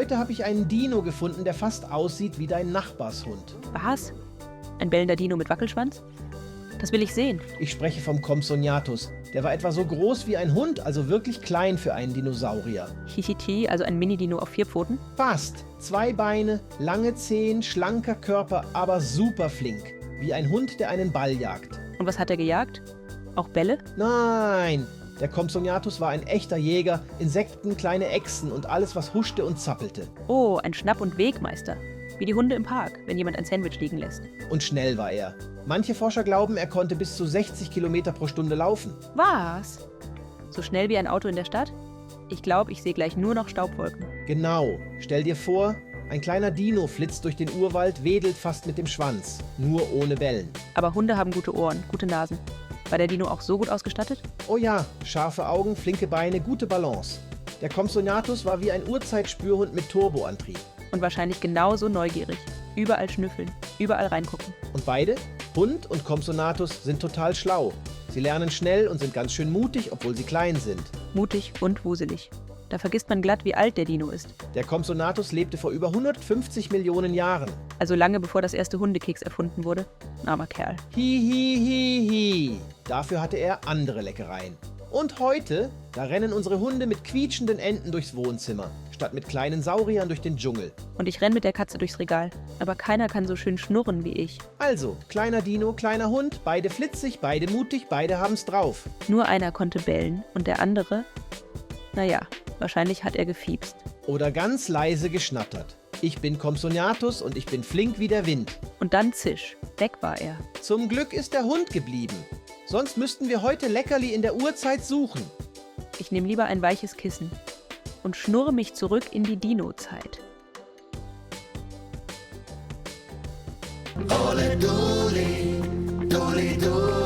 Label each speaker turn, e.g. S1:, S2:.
S1: Heute habe ich einen Dino gefunden, der fast aussieht wie dein Nachbarshund.
S2: Was? Ein bellender Dino mit Wackelschwanz? Das will ich sehen.
S1: Ich spreche vom Compsognathus. Der war etwa so groß wie ein Hund, also wirklich klein für einen Dinosaurier.
S2: Hihihi, also ein Mini-Dino auf 4 Pfoten?
S1: Fast. 2 Beine, lange Zehen, schlanker Körper, aber super flink. Wie ein Hund, der einen Ball jagt.
S2: Und was hat er gejagt? Auch Bälle?
S1: Nein, der Compsognathus war ein echter Jäger, Insekten, kleine Echsen und alles, was huschte und zappelte.
S2: Oh, ein Schnapp- und Wegmeister. Wie die Hunde im Park, wenn jemand ein Sandwich liegen lässt.
S1: Und schnell war er. Manche Forscher glauben, er konnte bis zu 60 Kilometer pro Stunde laufen.
S2: Was? So schnell wie ein Auto in der Stadt? Ich glaube, ich sehe gleich nur noch Staubwolken.
S1: Genau. Stell dir vor, ein kleiner Dino flitzt durch den Urwald, wedelt fast mit dem Schwanz. Nur ohne Wellen.
S2: Aber Hunde haben gute Ohren, gute Nasen. War der Dino auch so gut ausgestattet?
S1: Oh ja, scharfe Augen, flinke Beine, gute Balance. Der Compsognathus war wie ein Urzeitspürhund mit Turboantrieb.
S2: Und wahrscheinlich genauso neugierig. Überall schnüffeln, überall reingucken.
S1: Und beide, Hund und Compsognathus, sind total schlau. Sie lernen schnell und sind ganz schön mutig, obwohl sie klein sind.
S2: Mutig und wuselig. Da vergisst man glatt, wie alt der Dino ist.
S1: Der Compsognathus lebte vor über 150 Millionen Jahren.
S2: Also lange bevor das erste Hundekeks erfunden wurde. Armer Kerl.
S1: Hi, hi, hi, hi. Dafür hatte er andere Leckereien. Und heute, da rennen unsere Hunde mit quietschenden Enten durchs Wohnzimmer, statt mit kleinen Sauriern durch den Dschungel.
S2: Und ich renn mit der Katze durchs Regal. Aber keiner kann so schön schnurren wie ich.
S1: Also, kleiner Dino, kleiner Hund, beide flitzig, beide mutig, beide haben's drauf.
S2: Nur einer konnte bellen und der andere, naja, wahrscheinlich hat er gefiepst.
S1: Oder ganz leise geschnattert. Ich bin Compsognathus und ich bin flink wie der Wind.
S2: Und dann zisch, weg war er.
S1: Zum Glück ist der Hund geblieben. Sonst müssten wir heute Leckerli in der Urzeit suchen.
S2: Ich nehme lieber ein weiches Kissen und schnurre mich zurück in die Dino-Zeit.
S3: Ole Doli, Doli Doli.